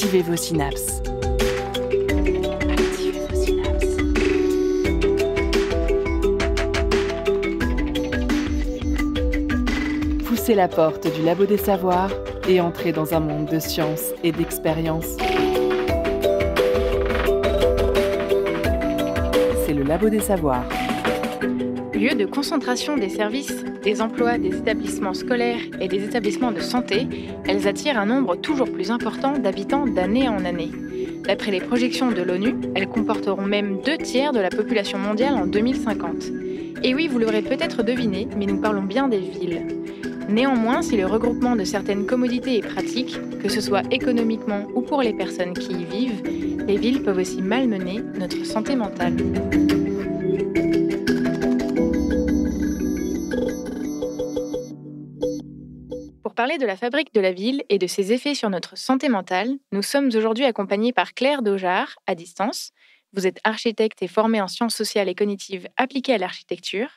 Activez vos synapses. Activez vos synapses. Poussez la porte du Labo des Savoirs et entrez dans un monde de science et d'expérience. C'est le Labo des Savoirs. Lieu de concentration des services, des emplois, des établissements scolaires et des établissements de santé, elles attirent un nombre toujours plus important d'habitants d'année en année. D'après les projections de l'ONU, elles comporteront même 2/3 de la population mondiale en 2050. Et oui, vous l'aurez peut-être deviné, mais nous parlons bien des villes. Néanmoins, si le regroupement de certaines commodités est pratique, que ce soit économiquement ou pour les personnes qui y vivent, les villes peuvent aussi malmener notre santé mentale. Pour parler de la fabrique de la ville et de ses effets sur notre santé mentale, nous sommes aujourd'hui accompagnés par Claire Daugeard, à distance. Vous êtes architecte et formée en sciences sociales et cognitives appliquées à l'architecture.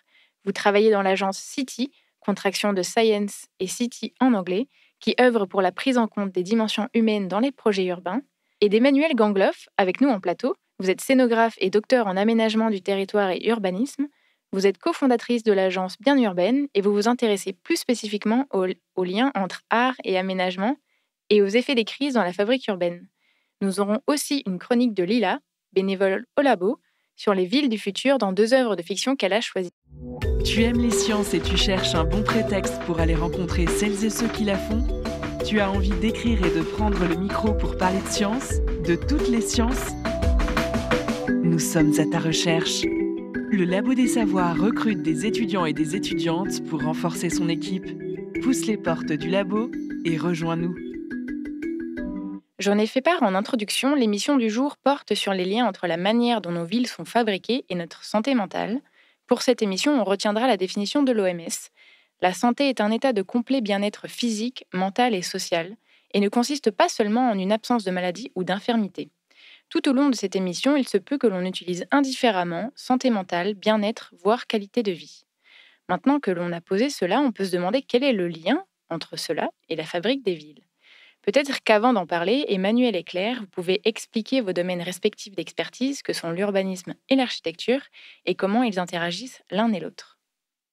Vous travaillez dans l'agence City, contraction de Science et City en anglais, qui œuvre pour la prise en compte des dimensions humaines dans les projets urbains. Et d'Emmanuel Gangloff, avec nous en plateau. Vous êtes scénographe et docteur en aménagement du territoire et urbanisme. Vous êtes cofondatrice de l'agence Bien Urbaine et vous vous intéressez plus spécifiquement aux liens entre art et aménagement et aux effets des crises dans la fabrique urbaine. Nous aurons aussi une chronique de Lila, bénévole au labo, sur les villes du futur dans 2 œuvres de fiction qu'elle a choisies. Tu aimes les sciences et tu cherches un bon prétexte pour aller rencontrer celles et ceux qui la font ? Tu as envie d'écrire et de prendre le micro pour parler de sciences, de toutes les sciences ? Nous sommes à ta recherche. Le Labo des Savoirs recrute des étudiants et des étudiantes pour renforcer son équipe. Pousse les portes du labo et rejoins-nous. J'en ai fait part en introduction, l'émission du jour porte sur les liens entre la manière dont nos villes sont fabriquées et notre santé mentale. Pour cette émission, on retiendra la définition de l'OMS. La santé est un état de complet bien-être physique, mental et social, et ne consiste pas seulement en une absence de maladie ou d'infirmité. Tout au long de cette émission, il se peut que l'on utilise indifféremment santé mentale, bien-être, voire qualité de vie. Maintenant que l'on a posé cela, on peut se demander quel est le lien entre cela et la fabrique des villes. Peut-être qu'avant d'en parler, Emmanuel et Claire, vous pouvez expliquer vos domaines respectifs d'expertise que sont l'urbanisme et l'architecture et comment ils interagissent l'un et l'autre.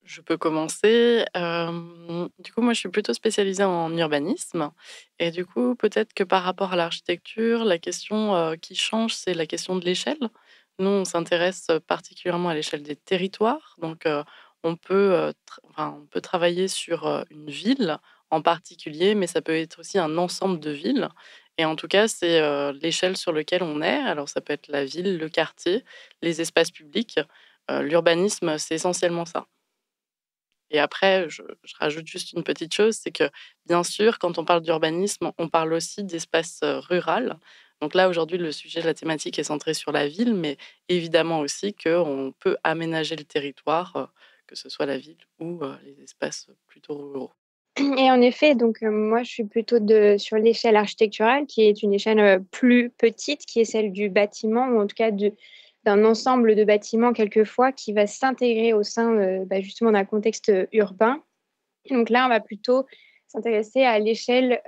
Je peux commencer. Du coup, moi, je suis plutôt spécialisée en urbanisme. Et du coup, peut-être que par rapport à l'architecture, la question qui change, c'est la question de l'échelle. Nous, on s'intéresse particulièrement à l'échelle des territoires. Donc, on peut travailler sur une ville en particulier, mais ça peut être aussi un ensemble de villes. Et en tout cas, c'est l'échelle sur laquelle on est. Alors, ça peut être la ville, le quartier, les espaces publics. L'urbanisme, c'est essentiellement ça. Et après, je rajoute juste une petite chose, c'est que, bien sûr, quand on parle d'urbanisme, on parle aussi d'espace rural. Donc là, aujourd'hui, le sujet, la thématique est centrée sur la ville, mais évidemment aussi qu'on peut aménager le territoire, que ce soit la ville ou les espaces plutôt ruraux. Et en effet, donc moi, je suis plutôt sur l'échelle architecturale, qui est une échelle plus petite, qui est celle du bâtiment, ou en tout cas d'un ensemble de bâtiments quelquefois qui va s'intégrer au sein justement d'un contexte urbain. Et donc là, on va plutôt s'intéresser à l'échelle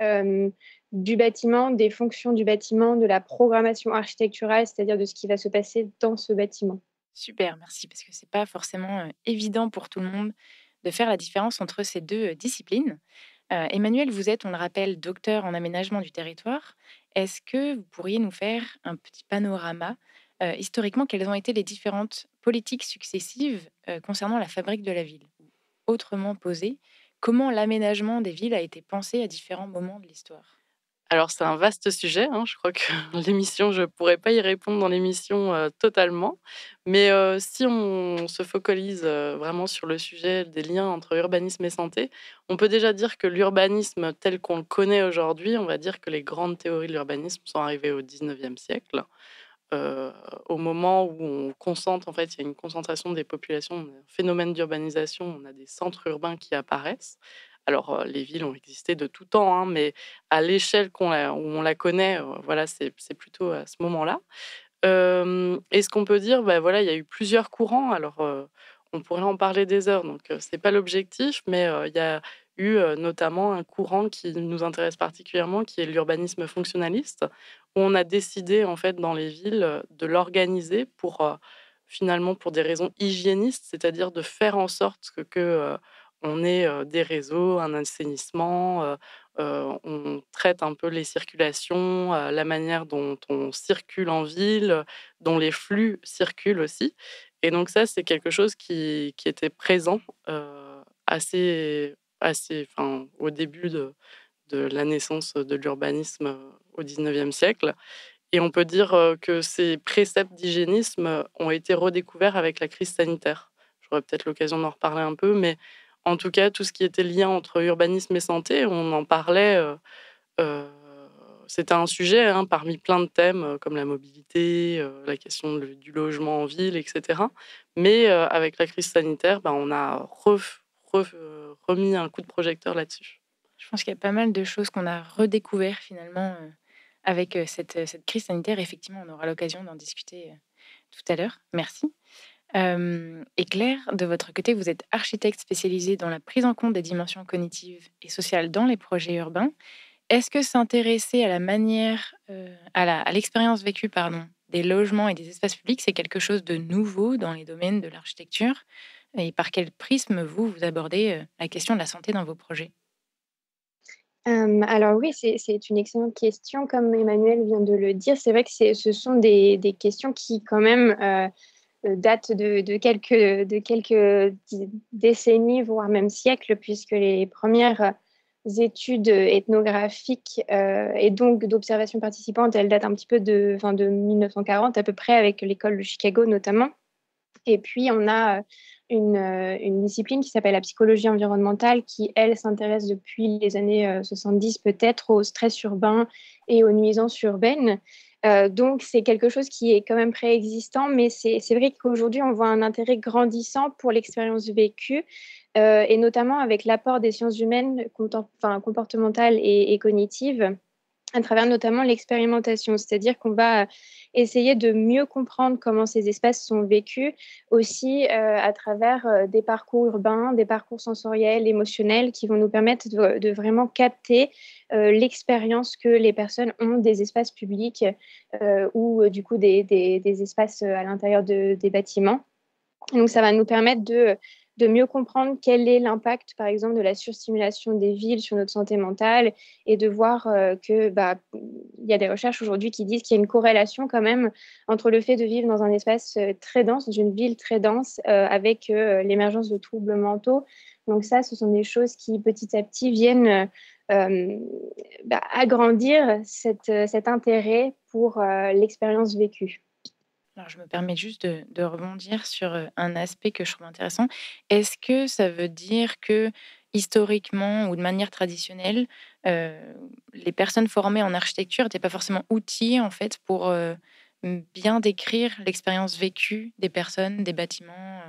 du bâtiment, des fonctions du bâtiment, de la programmation architecturale, c'est-à-dire de ce qui va se passer dans ce bâtiment. Super, merci, parce que c'est pas forcément évident pour tout le monde de faire la différence entre ces deux disciplines. Emmanuel, vous êtes, on le rappelle, docteur en aménagement du territoire. Est-ce que vous pourriez nous faire un petit panorama historiquement, quelles ont été les différentes politiques successives concernant la fabrique de la ville? Autrement posé, comment l'aménagement des villes a été pensé à différents moments de l'histoire? Alors, c'est un vaste sujet, hein. Je crois que l'émission, je ne pourrais pas y répondre dans l'émission totalement. Mais si on se focalise vraiment sur le sujet des liens entre urbanisme et santé, on peut déjà dire que l'urbanisme tel qu'on le connaît aujourd'hui, on va dire que les grandes théories de l'urbanisme sont arrivées au 19e siècle. Au moment où on concentre, en fait, il y a une concentration des populations, on a un phénomène d'urbanisation, on a des centres urbains qui apparaissent. Alors, les villes ont existé de tout temps, hein, mais à l'échelle où on la connaît, voilà, c'est plutôt à ce moment-là. Et ce qu'on peut dire, bah, voilà, il y a eu plusieurs courants. Alors, on pourrait en parler des heures, donc c'est pas l'objectif, mais il y a eu notamment un courant qui nous intéresse particulièrement, qui est l'urbanisme fonctionnaliste, où on a décidé en fait dans les villes de l'organiser pour finalement pour des raisons hygiénistes, c'est-à-dire de faire en sorte que on ait des réseaux, un assainissement, on traite un peu les circulations, la manière dont on circule en ville, dont les flux circulent aussi. Et donc ça, c'est quelque chose qui était présent assez, enfin, au début de la naissance de l'urbanisme au 19e siècle. Et on peut dire que ces préceptes d'hygiénisme ont été redécouverts avec la crise sanitaire. J'aurai peut-être l'occasion d'en reparler un peu, mais en tout cas, tout ce qui était lien entre urbanisme et santé, on en parlait. Heu, C'était un sujet, hein, parmi plein de thèmes, comme la mobilité, la question du logement en ville, et cetera. Mais avec la crise sanitaire, bah, on a remis un coup de projecteur là-dessus. Je pense qu'il y a pas mal de choses qu'on a redécouvert finalement avec cette crise sanitaire. Effectivement, on aura l'occasion d'en discuter tout à l'heure. Merci. Et Claire, de votre côté, vous êtes architecte spécialisée dans la prise en compte des dimensions cognitives et sociales dans les projets urbains. Est-ce que s'intéresser à la manière, à l'expérience vécue, pardon, des logements et des espaces publics, c'est quelque chose de nouveau dans les domaines de l'architecture? Et par quel prisme vous abordez la question de la santé dans vos projets? Alors oui, c'est une excellente question. Comme Emmanuel vient de le dire, c'est vrai que ce sont des questions qui quand même datent de quelques décennies, voire même siècles, puisque les premières études ethnographiques et donc d'observation participante, elles datent un petit peu de 1940 à peu près, avec l'école de Chicago notamment. Et puis, on a une discipline qui s'appelle la psychologie environnementale qui, elle, s'intéresse depuis les années 70 peut-être au stress urbain et aux nuisances urbaines. Donc, c'est quelque chose qui est quand même préexistant, mais c'est vrai qu'aujourd'hui, on voit un intérêt grandissant pour l'expérience vécue, et notamment avec l'apport des sciences humaines, comportementales et cognitives, à travers notamment l'expérimentation, c'est-à-dire qu'on va essayer de mieux comprendre comment ces espaces sont vécus, aussi à travers des parcours urbains, des parcours sensoriels, émotionnels, qui vont nous permettre de vraiment capter l'expérience que les personnes ont des espaces publics ou du coup des espaces à l'intérieur des bâtiments. Donc, ça va nous permettre de mieux comprendre quel est l'impact, par exemple, de la surstimulation des villes sur notre santé mentale et de voir que il y a des recherches aujourd'hui qui disent qu'il y a une corrélation quand même entre le fait de vivre dans un espace très dense, dans une ville très dense, avec l'émergence de troubles mentaux. Donc ça, ce sont des choses qui, petit à petit, viennent agrandir cet intérêt pour l'expérience vécue. Alors, je me permets juste de rebondir sur un aspect que je trouve intéressant. Est-ce que ça veut dire que historiquement ou de manière traditionnelle, les personnes formées en architecture n'étaient pas forcément outillées en fait pour bien décrire l'expérience vécue des personnes, des bâtiments,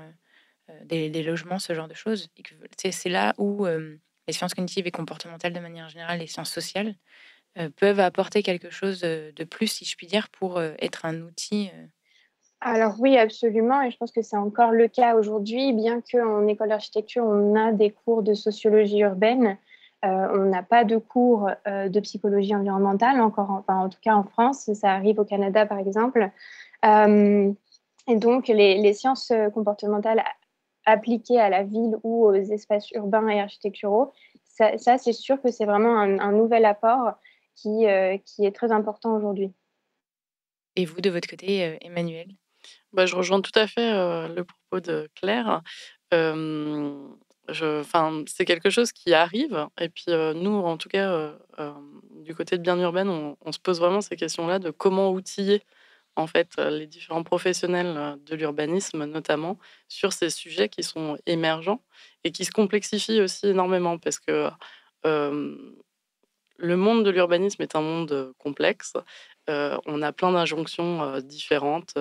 des logements, ce genre de choses? Et que c'est là où les sciences cognitives et comportementales de manière générale, les sciences sociales, peuvent apporter quelque chose de plus, si je puis dire, pour être un outil. Alors oui, absolument, et je pense que c'est encore le cas aujourd'hui, bien qu'en école d'architecture, on a des cours de sociologie urbaine, on n'a pas de cours de psychologie environnementale, encore, enfin en tout cas en France, ça arrive au Canada par exemple. Euh, et donc les sciences comportementales appliquées à la ville ou aux espaces urbains et architecturaux, ça c'est sûr que c'est vraiment un nouvel apport qui est très important aujourd'hui. Et vous, de votre côté, Emmanuel? Bah, je rejoins tout à fait le propos de Claire. Hem, enfin, c'est quelque chose qui arrive et puis nous, en tout cas, du côté de Bien Urbaine, on se pose vraiment ces questions-là de comment outiller en fait, les différents professionnels, de l'urbanisme notamment, sur ces sujets qui sont émergents et qui se complexifient aussi énormément parce que, hem, le monde de l'urbanisme est un monde, complexe. On a plein d'injonctions, différentes,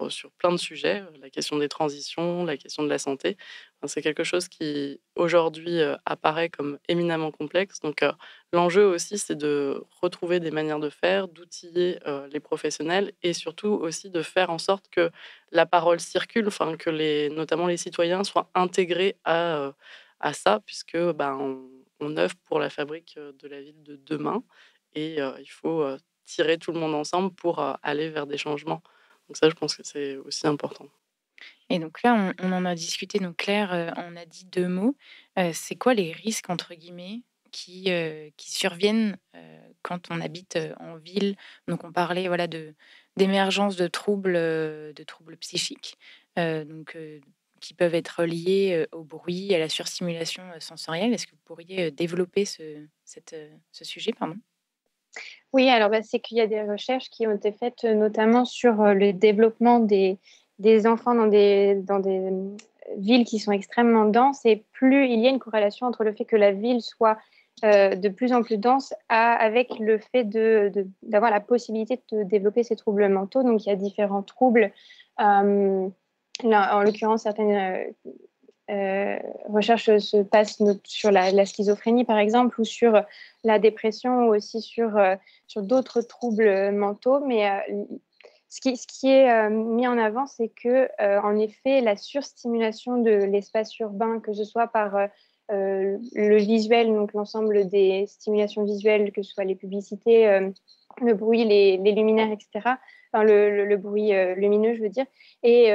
sur plein de sujets, la question des transitions, la question de la santé. Enfin, c'est quelque chose qui aujourd'hui, apparaît comme éminemment complexe donc l'enjeu aussi, c'est de retrouver des manières de faire, d'outiller, les professionnels et surtout aussi de faire en sorte que la parole circule, enfin que notamment les citoyens soient intégrés à ça puisque, ben, on œuvre pour la fabrique de la ville de demain et il faut tirer tout le monde ensemble pour aller vers des changements. Donc ça, je pense que c'est aussi important. Et donc là, on en a discuté, donc Claire en a dit 2 mots. C'est quoi les risques, entre guillemets, qui surviennent, quand on habite, en ville? Donc on parlait, voilà, d'émergence de troubles psychiques, donc qui peuvent être liés, au bruit, à la surstimulation, sensorielle. Est-ce que vous pourriez, développer ce sujet, pardon? Oui, alors c'est qu'il y a des recherches qui ont été faites notamment sur le développement des enfants dans des villes qui sont extrêmement denses et plus il y a une corrélation entre le fait que la ville soit de plus en plus dense avec le fait d'avoir la possibilité de développer ces troubles mentaux. Donc il y a différents troubles. Là, en l'occurrence, certaines recherches se passent sur la schizophrénie, par exemple, ou sur la dépression, ou aussi sur d'autres troubles mentaux. Mais ce qui est mis en avant, c'est que, en effet, la surstimulation de l'espace urbain, que ce soit par le visuel, donc l'ensemble des stimulations visuelles, que ce soit les publicités, le bruit, les luminaires, etc., enfin, le bruit lumineux, je veux dire, et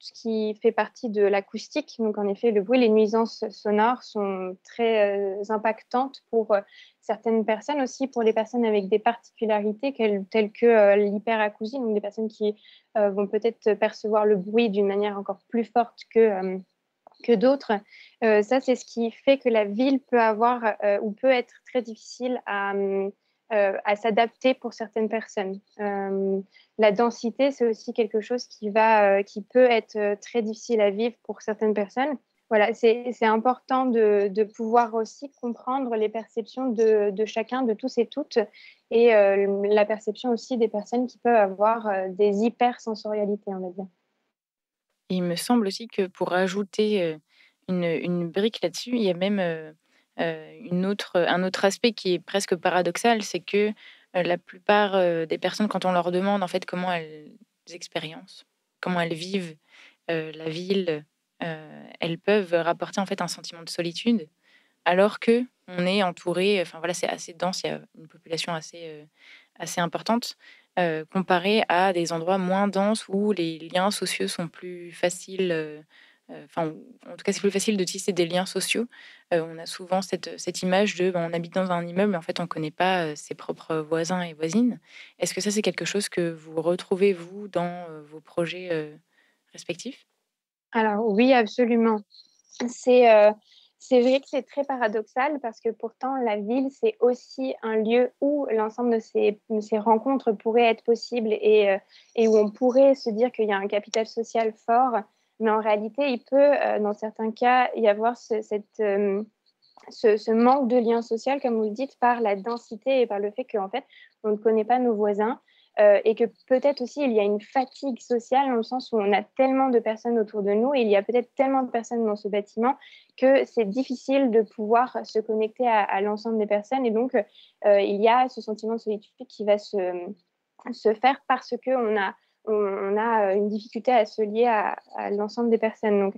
ce qui fait partie de l'acoustique. Donc, en effet, le bruit, les nuisances sonores sont très impactantes pour certaines personnes, aussi pour les personnes avec des particularités telles que l'hyperacousie, donc des personnes qui vont peut-être percevoir le bruit d'une manière encore plus forte que d'autres. Ça, c'est ce qui fait que la ville peut avoir ou peut être très difficile à s'adapter pour certaines personnes. La densité, c'est aussi quelque chose qui peut être très difficile à vivre pour certaines personnes. Voilà, c'est important de pouvoir aussi comprendre les perceptions de chacun, de tous et toutes, et la perception aussi des personnes qui peuvent avoir des hypersensorialités, on va dire. Et il me semble aussi que pour ajouter, une brique là-dessus, il y a même, un autre aspect qui est presque paradoxal, c'est que, la plupart, des personnes, quand on leur demande, en fait, comment elles expériencent, comment elles vivent, la ville, elles peuvent rapporter, en fait, un sentiment de solitude, alors que on est entouré, enfin, voilà, c'est assez dense, il y a une population assez importante, comparé à des endroits moins denses où les liens sociaux sont plus faciles, enfin, en tout cas, c'est plus facile de tisser des liens sociaux. On a souvent cette image de, ben, on habite dans un immeuble, mais en fait, on ne connaît pas, ses propres voisins et voisines. Est-ce que ça, c'est quelque chose que vous retrouvez, vous, dans, vos projets, respectifs? Alors oui, absolument. C'est euh, c'est vrai que c'est très paradoxal parce que pourtant la ville, c'est aussi un lieu où l'ensemble de ces rencontres pourraient être possibles et où on pourrait se dire qu'il y a un capital social fort. Mais en réalité, il peut, dans certains cas, y avoir ce manque de lien social, comme vous le dites, par la densité et par le fait qu'en fait, on ne connaît pas nos voisins. Et que peut-être aussi il y a une fatigue sociale dans le sens où on a tellement de personnes autour de nous et il y a peut-être tellement de personnes dans ce bâtiment que c'est difficile de pouvoir se connecter à l'ensemble des personnes. Et donc, il y a ce sentiment de solitude qui va se faire parce qu'on a une difficulté à se lier à l'ensemble des personnes. Donc,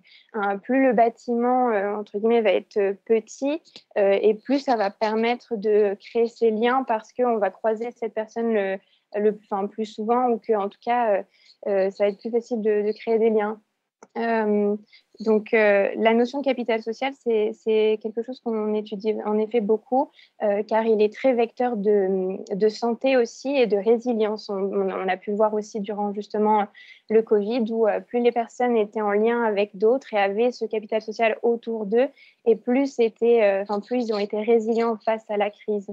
plus le bâtiment, entre guillemets, va être petit, et plus ça va permettre de créer ces liens parce qu'on va croiser cette personne enfin, plus souvent, ou que en tout cas, ça va être plus facile de créer des liens. Euh, donc, la notion de capital social, c'est quelque chose qu'on étudie en effet beaucoup, car il est très vecteur de santé aussi et de résilience. On a pu le voir aussi durant justement le Covid, où plus les personnes étaient en lien avec d'autres et avaient ce capital social autour d'eux, et plus ils ont été résilients face à la crise.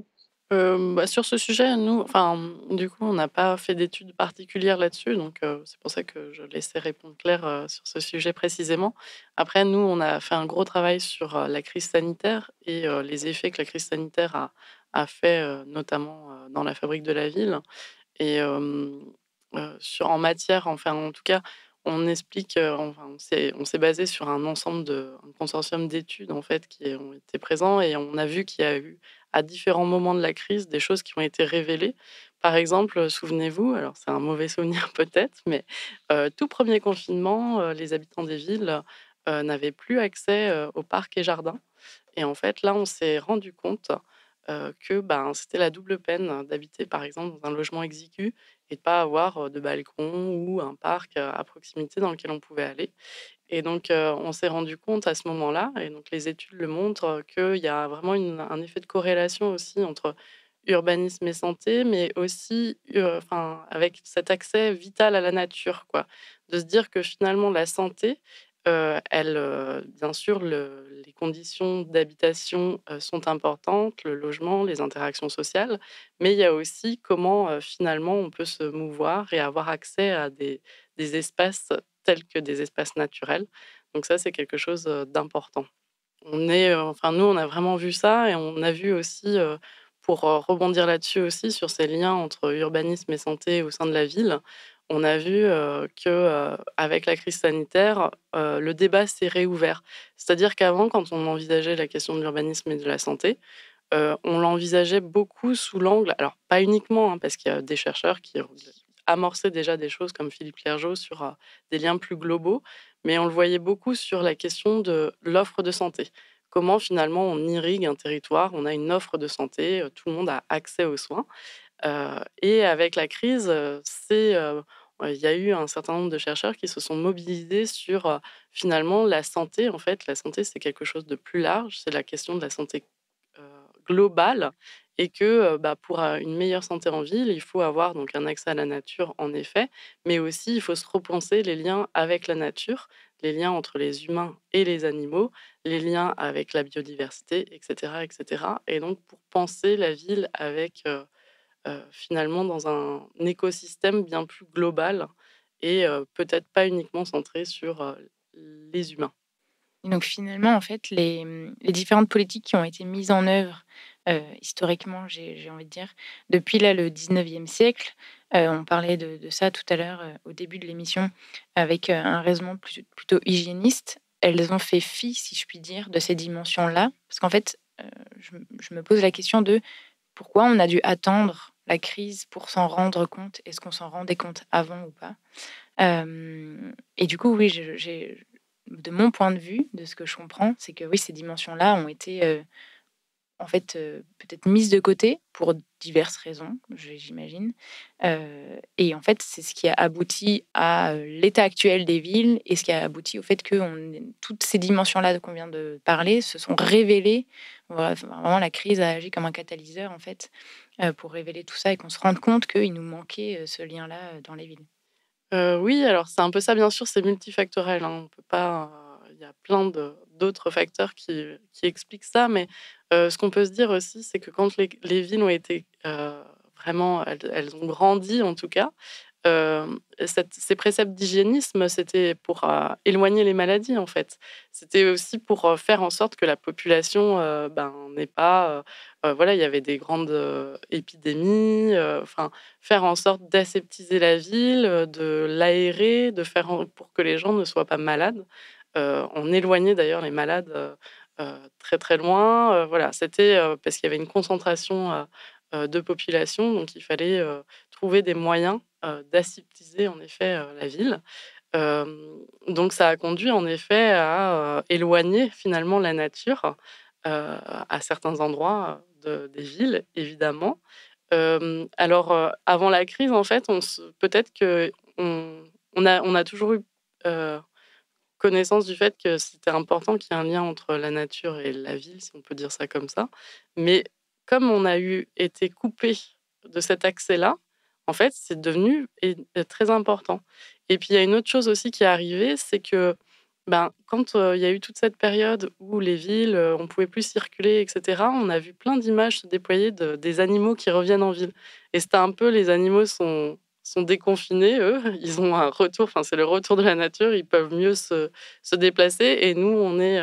Bah, sur ce sujet, nous enfin, du coup, on n'a pas fait d'études particulières là-dessus, donc c'est pour ça que je laissais répondre Claire, sur ce sujet précisément. Après, nous, on a fait un gros travail sur, la crise sanitaire et les effets que la crise sanitaire a fait, notamment, dans la fabrique de la ville et en matière enfin, en tout cas, on explique, enfin, on s'est basé sur un consortium d'études, en fait, qui ont été présents et on a vu qu'il y a eu, à différents moments de la crise, des choses qui ont été révélées. Par exemple, souvenez-vous, alors c'est un mauvais souvenir peut-être, mais tout premier confinement, les habitants des villes, n'avaient plus accès, aux parcs et jardins Et en fait, là, on s'est rendu compte que c'était la double peine d'habiter, par exemple, dans un logement exigu et de pas avoir de balcon ou un parc à proximité dans lequel on pouvait aller. Et donc, on s'est rendu compte à ce moment-là, et donc les études le montrent, qu'il y a vraiment un effet de corrélation aussi entre urbanisme et santé, mais aussi, enfin, avec cet accès vital à la nature, quoi. De se dire que finalement la santé, bien sûr, les conditions d'habitation, sont importantes, le logement, les interactions sociales, mais il y a aussi comment, finalement, on peut se mouvoir et avoir accès à des espaces tels que des espaces naturels. Donc ça, c'est quelque chose, d'important. Enfin, nous, on a vraiment vu ça, et on a vu aussi, pour, rebondir là-dessus aussi, sur ces liens entre urbanisme et santé au sein de la ville, on a vu, avec la crise sanitaire, le débat s'est réouvert. C'est-à-dire qu'avant, quand on envisageait la question de l'urbanisme et de la santé, on l'envisageait beaucoup sous l'angle, alors pas uniquement, hein, parce qu'il y a des chercheurs qui ont amorcé déjà des choses comme Philippe Clergeau sur, des liens plus globaux, mais on le voyait beaucoup sur la question de l'offre de santé. Comment finalement on irrigue un territoire, on a une offre de santé, tout le monde a accès aux soins, et avec la crise, il y a eu un certain nombre de chercheurs qui se sont mobilisés sur, finalement la santé. En fait, la santé, c'est quelque chose de plus large, c'est la question de la santé heu, globale, et que, pour, une meilleure santé en ville, il faut avoir donc un accès à la nature, en effet, mais aussi il faut se repenser les liens avec la nature, les liens entre les humains et les animaux, les liens avec la biodiversité, et cetera, et cetera. Et donc pour penser la ville avec, finalement dans un écosystème bien plus global, et peut-être pas uniquement centré sur, les humains. Et donc finalement, en fait, les différentes politiques qui ont été mises en œuvre, historiquement, j'ai envie de dire, depuis là le 19e siècle, on parlait de ça tout à l'heure, au début de l'émission, avec, un raisonnement plutôt hygiéniste. Elles ont fait fi, si je puis dire, de ces dimensions-là. Parce qu'en fait, je me pose la question de pourquoi on a dû attendre la crise pour s'en rendre compte? Est-ce qu'on s'en rendait compte avant ou pas? Et du coup, oui, j'ai de mon point de vue, de ce que je comprends, c'est que oui, ces dimensions-là ont été, en fait, peut-être mises de côté pour diverses raisons, j'imagine. Et en fait, c'est ce qui a abouti à, l'état actuel des villes et ce qui a abouti au fait que toutes ces dimensions-là qu'on vient de parler se sont révélées. Voilà, enfin, vraiment la crise a agi comme un catalyseur en fait, pour révéler tout ça et qu'on se rende compte qu'il nous manquait, ce lien-là, dans les villes. Oui, alors c'est un peu ça, bien sûr, c'est multifactoriel, hein. On peut pas, il y a plein d'autres facteurs qui expliquent ça, mais ce qu'on peut se dire aussi, c'est que quand les villes ont été, vraiment, elles ont grandi en tout cas, ces préceptes d'hygiénisme, c'était pour, éloigner les maladies, en fait. C'était aussi pour, faire en sorte que la population, n'ait pas, voilà, il y avait des grandes, épidémies, enfin, faire en sorte d'aseptiser la ville, de l'aérer, de faire en pour que les gens ne soient pas malades. On éloignait d'ailleurs les malades, très, très loin, voilà. C'était, parce qu'il y avait une concentration, de population, donc il fallait, trouver des moyens, d'aseptiser en effet, la ville. Donc ça a conduit en effet à, éloigner finalement la nature, à certains endroits, des villes, évidemment. Alors, avant la crise, en fait, peut-être qu'on a toujours eu, heu, connaissance du fait que c'était important qu'il y ait un lien entre la nature et la ville, si on peut dire ça comme ça. Mais comme on a été coupé de cet accès-là, en fait, c'est devenu très important. Et puis il y a une autre chose aussi qui est arrivée, c'est que, quand, il y a eu toute cette période où les villes, on pouvait plus circuler, et cetera, on a vu plein d'images se déployer des animaux qui reviennent en ville. Et c'était un peu, les animaux sont déconfinés, eux, ils ont un retour, enfin, c'est le retour de la nature, ils peuvent mieux se déplacer, et nous, on est,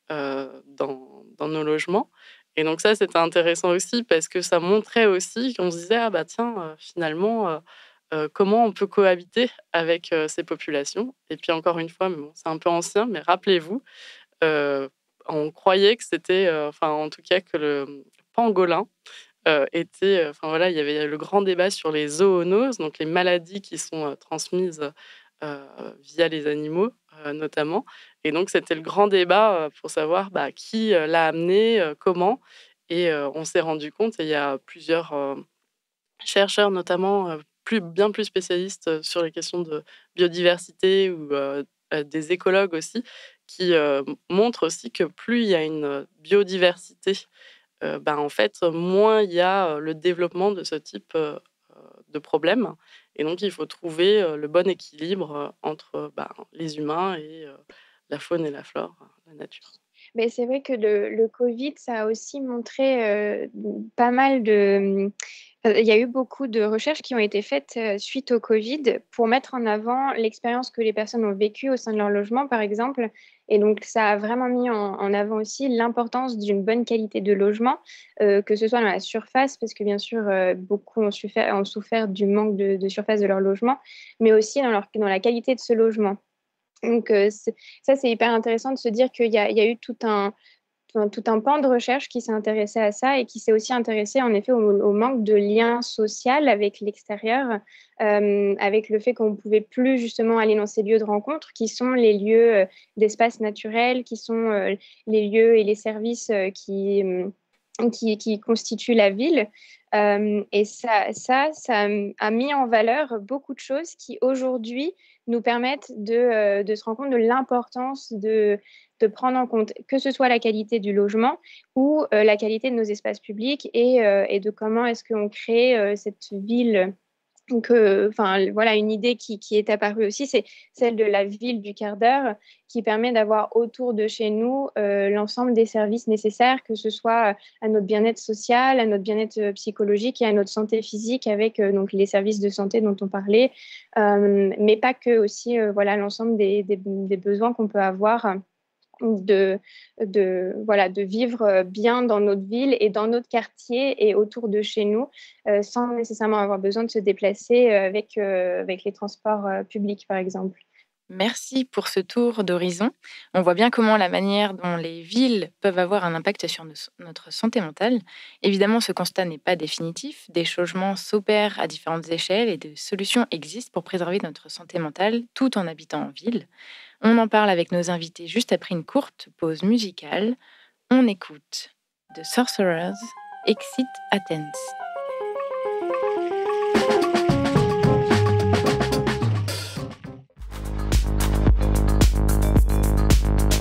dans nos logements. Et donc ça, c'était intéressant aussi parce que ça montrait aussi qu'on se disait: «Ah bah tiens, finalement, comment on peut cohabiter avec, ces populations?» Et puis encore une fois, mais bon, c'est un peu ancien, mais rappelez-vous, heu, on croyait que c'était, enfin, en tout cas, que le pangolin, était, enfin voilà, il y avait le grand débat sur les zoonoses, donc les maladies qui sont, transmises, via les animaux, notamment. Et donc, c'était le grand débat pour savoir qui l'a amené, comment. Et on s'est rendu compte, et il y a plusieurs chercheurs notamment, bien plus spécialistes sur les questions de biodiversité ou des écologues aussi, qui montrent aussi que plus il y a une biodiversité, en fait, moins il y a le développement de ce type de problème. Et donc, il faut trouver le bon équilibre entre les humains et la faune et la flore, la nature. Mais c'est vrai que le Covid, ça a aussi montré pas mal de... Il y a eu beaucoup de recherches qui ont été faites suite au Covid pour mettre en avant l'expérience que les personnes ont vécue au sein de leur logement, par exemple. Et donc, ça a vraiment mis en avant aussi l'importance d'une bonne qualité de logement, que ce soit dans la surface, parce que bien sûr, beaucoup ont souffert du manque de surface de leur logement, mais aussi dans la qualité de ce logement. Donc, ça, c'est hyper intéressant de se dire qu'il y a eu tout un pan de recherche qui s'est intéressé à ça et qui s'est aussi intéressé en effet au manque de lien social avec l'extérieur, avec le fait qu'on ne pouvait plus justement aller dans ces lieux de rencontre qui sont les lieux d'espace naturel, qui sont les lieux et les services qui constituent la ville. Et ça a mis en valeur beaucoup de choses qui aujourd'hui nous permettent de se rendre compte de l'importance de prendre en compte que ce soit la qualité du logement ou la qualité de nos espaces publics et de comment est-ce qu'on crée cette ville. Donc, voilà, une idée qui est apparue aussi, c'est celle de la ville du quart d'heure, qui permet d'avoir autour de chez nous l'ensemble des services nécessaires, que ce soit à notre bien-être social, à notre bien-être psychologique et à notre santé physique, avec donc les services de santé dont on parlait, mais pas que, aussi voilà, l'ensemble des besoins qu'on peut avoir de vivre bien dans notre ville et dans notre quartier et autour de chez nous, sans nécessairement avoir besoin de se déplacer avec les transports publics, par exemple. Merci pour ce tour d'horizon. On voit bien comment la manière dont les villes peuvent avoir un impact sur notre santé mentale. Évidemment, ce constat n'est pas définitif. Des changements s'opèrent à différentes échelles et des solutions existent pour préserver notre santé mentale tout en habitant en ville. On en parle avec nos invités juste après une courte pause musicale. On écoute The Sorcerers, Exit Athens.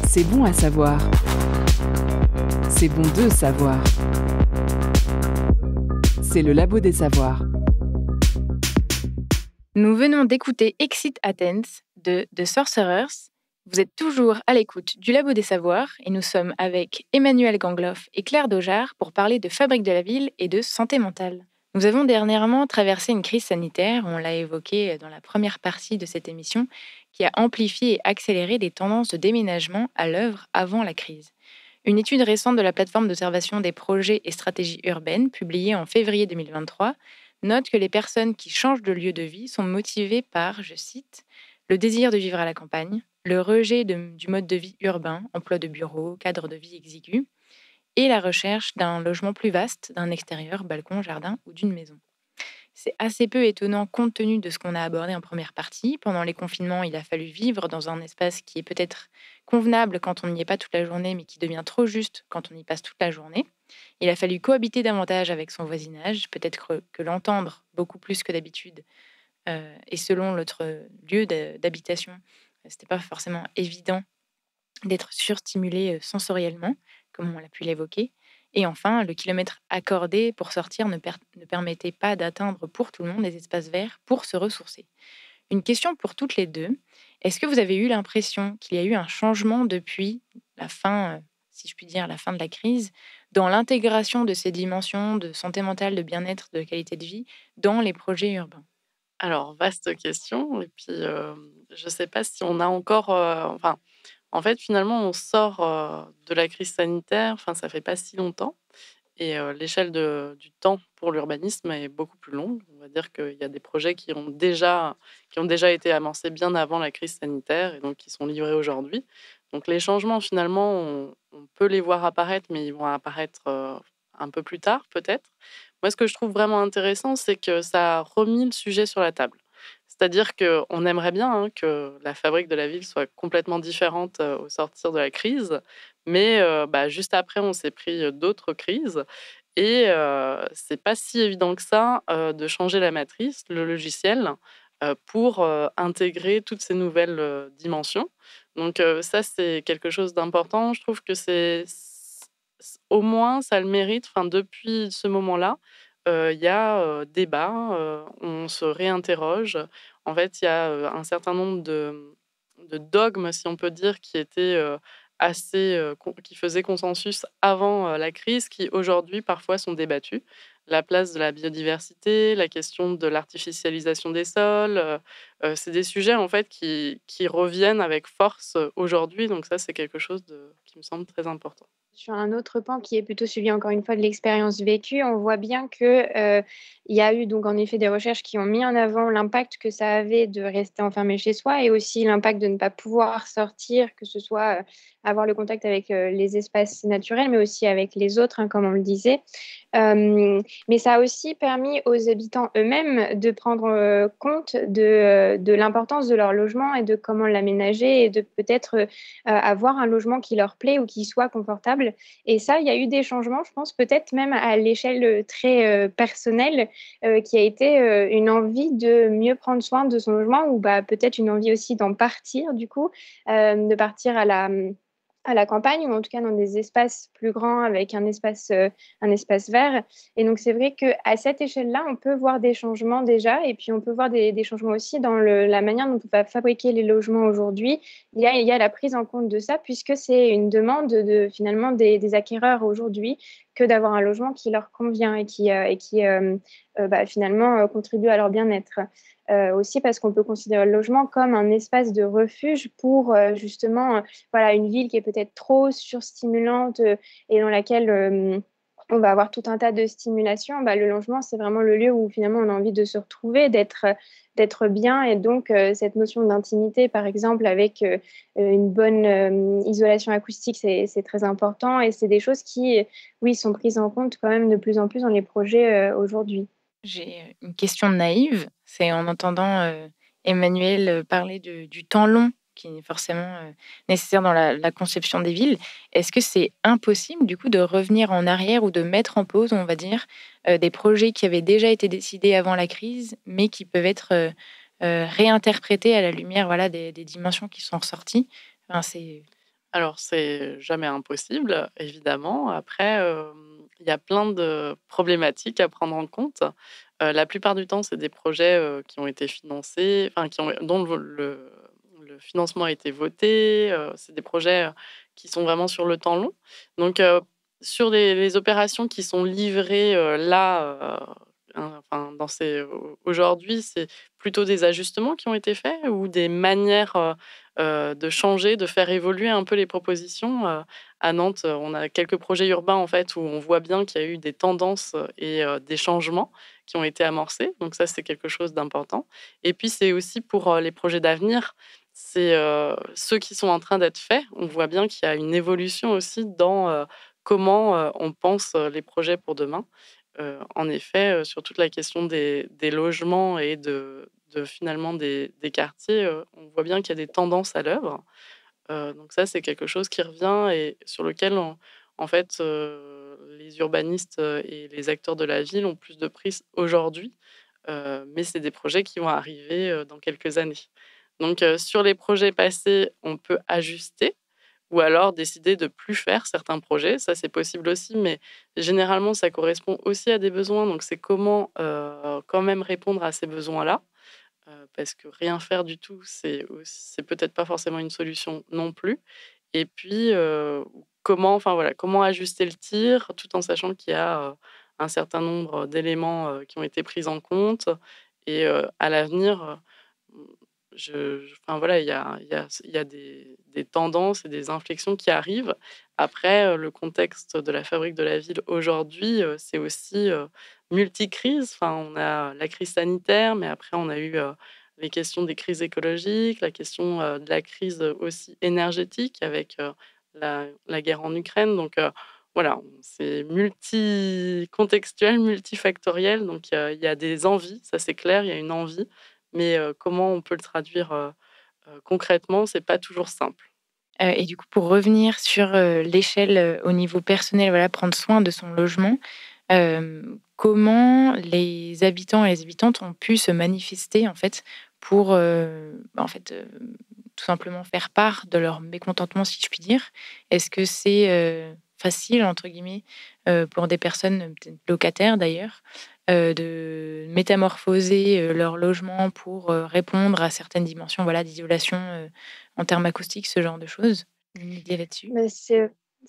C'est bon à savoir. C'est bon de savoir. C'est le Labo des Savoirs. Nous venons d'écouter Exit Athens de The Sorcerers. Vous êtes toujours à l'écoute du Labo des Savoirs et nous sommes avec Emmanuel Gangloff et Claire Daujard pour parler de Fabrique de la Ville et de santé mentale. Nous avons dernièrement traversé une crise sanitaire, on l'a évoqué dans la première partie de cette émission, qui a amplifié et accéléré des tendances de déménagement à l'œuvre avant la crise. Une étude récente de la plateforme d'observation des projets et stratégies urbaines, publiée en février 2023, note que les personnes qui changent de lieu de vie sont motivées par, je cite, le désir de vivre à la campagne, le rejet du mode de vie urbain, emploi de bureau, cadre de vie exigu, et la recherche d'un logement plus vaste, d'un extérieur, balcon, jardin ou d'une maison. C'est assez peu étonnant compte tenu de ce qu'on a abordé en première partie. Pendant les confinements, il a fallu vivre dans un espace qui est peut-être convenable quand on n'y est pas toute la journée, mais qui devient trop juste quand on y passe toute la journée. Il a fallu cohabiter davantage avec son voisinage, peut-être que l'entendre beaucoup plus que d'habitude. Et selon notre lieu d'habitation, c'était pas forcément évident d'être surstimulé sensoriellement, comme on l'a pu l'évoquer. Et enfin, le kilomètre accordé pour sortir ne permettait pas d'atteindre pour tout le monde des espaces verts pour se ressourcer. Une question pour toutes les deux. Est-ce que vous avez eu l'impression qu'il y a eu un changement depuis la fin, si je puis dire, la fin de la crise, dans l'intégration de ces dimensions de santé mentale, de bien-être, de qualité de vie dans les projets urbains? Alors, vaste question. Et puis, je ne sais pas si on a encore... en fait, finalement, on sort de la crise sanitaire, enfin, ça fait pas si longtemps. Et l'échelle du temps pour l'urbanisme est beaucoup plus longue. On va dire qu'il y a des projets qui ont déjà été amorcés bien avant la crise sanitaire et donc qui sont livrés aujourd'hui. Donc les changements, finalement, on peut les voir apparaître, mais ils vont apparaître un peu plus tard, peut-être. Moi, ce que je trouve vraiment intéressant, c'est que ça a remis le sujet sur la table. C'est-à-dire qu'on aimerait bien que la fabrique de la ville soit complètement différente au sortir de la crise, mais juste après, on s'est pris d'autres crises et c'est pas si évident que ça de changer la matrice, le logiciel, pour intégrer toutes ces nouvelles dimensions. Donc ça, c'est quelque chose d'important. Je trouve que au moins, ça a le mérite, enfin, depuis ce moment-là, il y a débat, on se réinterroge. En fait, il y a un certain nombre de dogmes, si on peut dire, qui étaient assez, qui faisaient consensus avant la crise, qui aujourd'hui parfois sont débattus. La place de la biodiversité, la question de l'artificialisation des sols, c'est des sujets en fait qui reviennent avec force aujourd'hui. Donc ça, c'est quelque chose qui me semble très important. Sur un autre pan qui est plutôt celui, encore une fois, de l'expérience vécue, on voit bien que, il y a eu donc en effet des recherches qui ont mis en avant l'impact que ça avait de rester enfermé chez soi et aussi l'impact de ne pas pouvoir sortir, que ce soit, avoir le contact avec, les espaces naturels, mais aussi avec les autres, hein, comme on le disait. Mais ça a aussi permis aux habitants eux-mêmes de prendre, compte de l'importance de leur logement et de comment l'aménager et de peut-être, avoir un logement qui leur plaît ou qui soit confortable. Et ça, il y a eu des changements, je pense, peut-être même à l'échelle très personnelle, qui a été une envie de mieux prendre soin de son logement ou peut-être une envie aussi d'en partir, du coup, de partir à la campagne ou en tout cas dans des espaces plus grands avec un espace vert. Et donc, c'est vrai qu'à cette échelle-là, on peut voir des changements déjà et puis on peut voir des changements aussi dans la manière dont on va fabriquer les logements aujourd'hui. Il y a la prise en compte de ça puisque c'est une demande finalement des acquéreurs aujourd'hui que d'avoir un logement qui leur convient et qui finalement contribue à leur bien-être. Aussi parce qu'on peut considérer le logement comme un espace de refuge pour justement voilà, une ville qui est peut-être trop surstimulante et dans laquelle on va avoir tout un tas de stimulations. Le logement, c'est vraiment le lieu où finalement on a envie de se retrouver, d'être bien. Et donc, cette notion d'intimité, par exemple, avec une bonne isolation acoustique, c'est très important. Et c'est des choses qui, oui, sont prises en compte quand même de plus en plus dans les projets aujourd'hui. J'ai une question naïve, c'est en entendant, Emmanuel, parler du temps long qui est forcément, nécessaire dans la conception des villes. Est-ce que c'est impossible du coup de revenir en arrière ou de mettre en pause, on va dire, des projets qui avaient déjà été décidés avant la crise, mais qui peuvent être, réinterprétés à la lumière, voilà, des dimensions qui sont ressorties? Enfin, c'est Alors, c'est jamais impossible, évidemment. Après, il y a plein de problématiques à prendre en compte. La plupart du temps, c'est des projets, qui ont été financés, enfin dont le financement a été voté, c'est des projets, qui sont vraiment sur le temps long. Donc, sur les opérations qui sont livrées, là, enfin aujourd'hui, c'est plutôt des ajustements qui ont été faits ou des manières, de changer, de faire évoluer un peu les propositions. À Nantes, on a quelques projets urbains, en fait, où on voit bien qu'il y a eu des tendances, et des changements qui ont été amorcés. Donc ça, c'est quelque chose d'important. Et puis, c'est aussi pour, les projets d'avenir, c'est, ceux qui sont en train d'être faits. On voit bien qu'il y a une évolution aussi dans, comment, on pense, les projets pour demain. En effet, sur toute la question des logements et de finalement des quartiers, on voit bien qu'il y a des tendances à l'œuvre. Donc ça, c'est quelque chose qui revient et sur lequel en fait, les urbanistes, et les acteurs de la ville ont plus de prise aujourd'hui, mais c'est des projets qui vont arriver, dans quelques années. Donc sur les projets passés, on peut ajuster ou alors décider de plus faire certains projets, ça c'est possible aussi, mais généralement ça correspond aussi à des besoins, donc c'est comment, quand même répondre à ces besoins-là. Parce que rien faire du tout, c'est peut-être pas forcément une solution non plus. Et puis, comment enfin voilà, comment ajuster le tir tout en sachant qu'il y a, un certain nombre d'éléments, qui ont été pris en compte et à l'avenir, mmh, enfin voilà, il y a des tendances et des inflexions qui arrivent. Après, le contexte de la fabrique de la ville aujourd'hui, c'est aussi, multicrise. Enfin, on a la crise sanitaire, mais après on a eu, les questions des crises écologiques, la question, de la crise, aussi énergétique avec, la guerre en Ukraine. Donc, voilà, c'est multicontextuel, multifactoriel. Donc, il y a des envies, ça c'est clair, il y a une envie, mais comment on peut le traduire concrètement, c'est pas toujours simple. Et du coup, pour revenir sur, l'échelle, au niveau personnel, voilà, prendre soin de son logement, comment les habitants et les habitantes ont pu se manifester, en fait, pour, tout simplement faire part de leur mécontentement, si je puis dire? Est-ce que c'est, «facile» entre guillemets, pour des personnes, peut-être locataires d'ailleurs, de métamorphoser, leur logement pour, répondre à certaines dimensions, voilà, d'isolation, en termes acoustiques, ce genre de choses? Une idée là-dessus? Bah,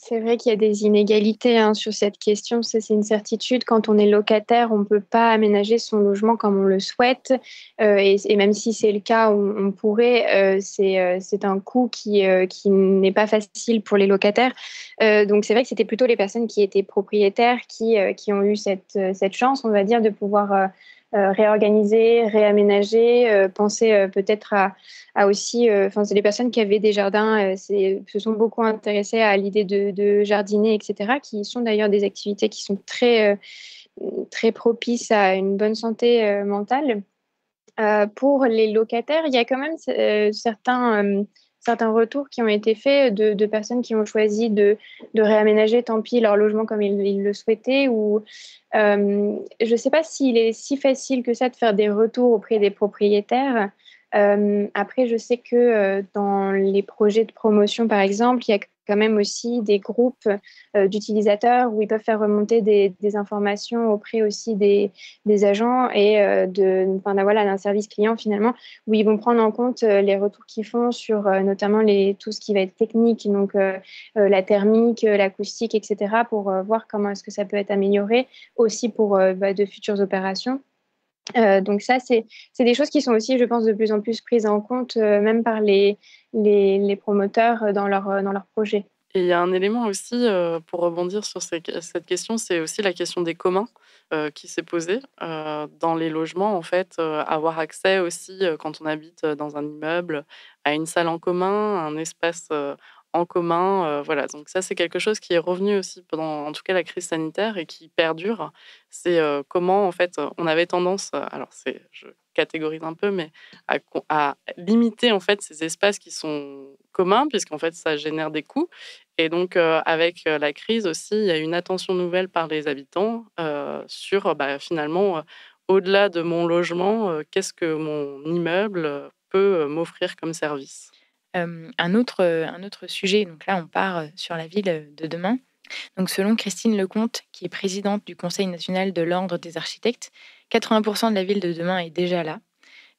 c'est vrai qu'il y a des inégalités, hein, sur cette question. Ça, c'est une certitude. Quand on est locataire, on ne peut pas aménager son logement comme on le souhaite, et même si c'est le cas, on pourrait, c'est un coût qui n'est pas facile pour les locataires. Donc c'est vrai que c'était plutôt les personnes qui étaient propriétaires qui ont eu cette chance, on va dire, de pouvoir, réorganiser, réaménager, penser, peut-être à aussi, enfin, c'est les personnes qui avaient des jardins, se sont beaucoup intéressées à l'idée de jardiner et cetera, qui sont d'ailleurs des activités qui sont très propices à une bonne santé, mentale. Pour les locataires, il y a quand même certains retours qui ont été faits de personnes qui ont choisi de réaménager, tant pis, leur logement comme ils le souhaitaient, ou je ne sais pas s'il est si facile que ça de faire des retours auprès des propriétaires. Après, je sais que, dans les projets de promotion, par exemple, il y a quand même aussi des groupes, d'utilisateurs où ils peuvent faire remonter des informations auprès aussi des agents et, enfin, voilà, d'un service client finalement, où ils vont prendre en compte, les retours qu'ils font sur, notamment tout ce qui va être technique, donc la thermique, l'acoustique et cetera, pour, voir comment est-ce que ça peut être amélioré, aussi pour, de futures opérations. Donc ça, c'est des choses qui sont aussi, je pense, de plus en plus prises en compte, même par les promoteurs, dans leurs projets. Et il y a un élément aussi, pour rebondir sur cette question, c'est aussi la question des communs, qui s'est posée. Dans les logements, en fait, avoir accès aussi, quand on habite, dans un immeuble, à une salle en commun, un espace, en commun, voilà. Donc ça, c'est quelque chose qui est revenu aussi pendant, en tout cas, la crise sanitaire et qui perdure. C'est, comment, en fait, on avait tendance, alors je catégorise un peu, mais à limiter, en fait, ces espaces qui sont communs puisqu'en fait, ça génère des coûts et donc, avec, la crise aussi, il y a une attention nouvelle par les habitants, sur, bah, finalement, au-delà de mon logement, qu'est-ce que mon immeuble, peut, m'offrir comme service? Un autre sujet, donc là, on part, sur la ville, de demain. Donc selon Christine Lecomte, qui est présidente du Conseil national de l'Ordre des architectes, 80 de la ville de demain est déjà là.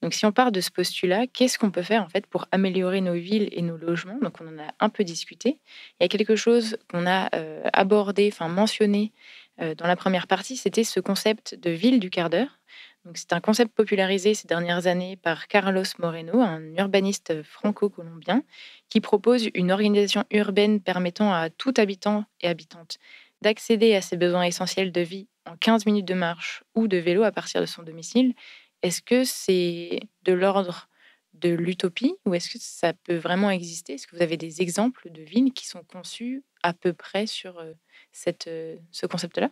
Donc si on part de ce postulat, qu'est-ce qu'on peut faire, en fait, pour améliorer nos villes et nos logements? Donc on en a un peu discuté. Il y a quelque chose qu'on a, abordé, enfin mentionné, dans la première partie, c'était ce concept de ville du quart d'heure. Donc c'est un concept popularisé ces dernières années par Carlos Moreno, un urbaniste franco-colombien, qui propose une organisation urbaine permettant à tout habitant et habitante d'accéder à ses besoins essentiels de vie en 15 minutes de marche ou de vélo à partir de son domicile. Est-ce que c'est de l'ordre de l'utopie ou est-ce que ça peut vraiment exister? Est-ce que vous avez des exemples de villes qui sont conçues à peu près sur, ce concept-là?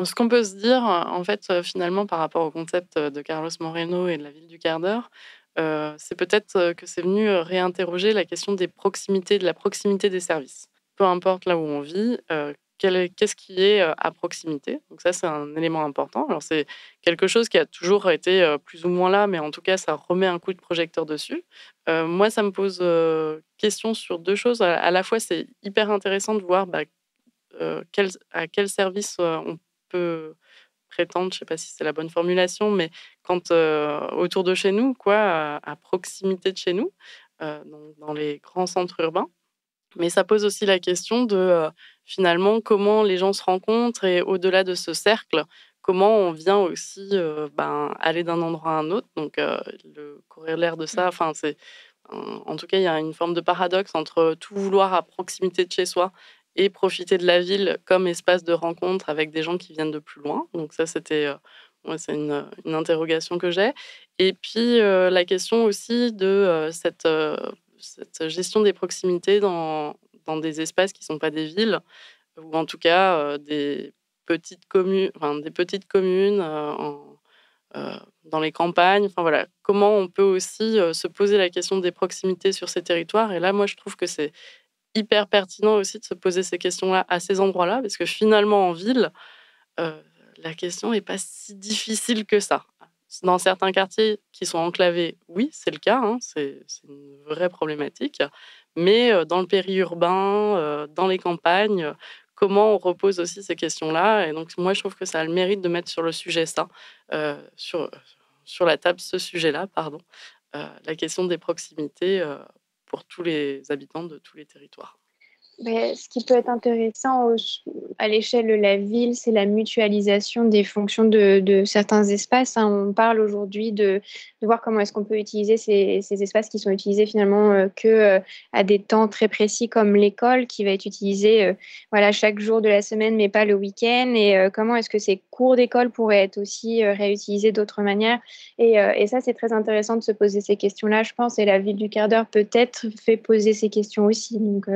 Ce qu'on peut se dire, en fait, finalement, par rapport au concept, de Carlos Moreno et de la ville du quart d'heure, c'est peut-être, que c'est venu, réinterroger la question des proximités, de la proximité des services. Peu importe là où on vit, qu'est-ce qui est, à proximité? Donc ça, c'est un élément important. Alors c'est quelque chose qui a toujours été, plus ou moins là, mais en tout cas, ça remet un coup de projecteur dessus. Moi, ça me pose, question sur 2 choses. À la fois, c'est hyper intéressant de voir, bah, à quel service, on peut prétendre, je ne sais pas si c'est la bonne formulation, mais quand, autour de chez nous, quoi, à proximité de chez nous, dans les grands centres urbains. Mais ça pose aussi la question de, finalement, comment les gens se rencontrent et au-delà de ce cercle, comment on vient aussi, ben, aller d'un endroit à un autre. Donc, le corollaire de ça, enfin, c'est en tout cas, il y a une forme de paradoxe entre tout vouloir à proximité de chez soi et profiter de la ville comme espace de rencontre avec des gens qui viennent de plus loin. Donc ça, c'était, ouais, c'est une interrogation que j'ai et puis, la question aussi de, cette gestion des proximités dans des espaces qui ne sont pas des villes ou en tout cas, des petites communes, dans les campagnes. Enfin voilà, comment on peut aussi se poser la question des proximités sur ces territoires. Et là, moi, je trouve que c'est hyper pertinent aussi de se poser ces questions-là à ces endroits-là, parce que finalement, en ville, la question n'est pas si difficile que ça. Dans certains quartiers qui sont enclavés, oui, c'est le cas, hein, c'est une vraie problématique. Mais dans le périurbain, dans les campagnes, comment on repose aussi ces questions-là. Et donc, moi, je trouve que ça a le mérite de mettre sur le sujet ça, sur la table ce sujet-là, pardon, la question des proximités pour tous les habitants de tous les territoires. Ben, ce qui peut être intéressant à l'échelle de la ville, c'est la mutualisation des fonctions de certains espaces, hein. On parle aujourd'hui de voir comment est-ce qu'on peut utiliser ces espaces qui sont utilisés finalement à des temps très précis comme l'école qui va être utilisée voilà, chaque jour de la semaine mais pas le week-end. Et comment est-ce que ces cours d'école pourraient être aussi réutilisés d'autres manières. Et ça, c'est très intéressant de se poser ces questions-là, je pense. Et la ville du quart d'heure peut-être fait poser ces questions aussi. Donc,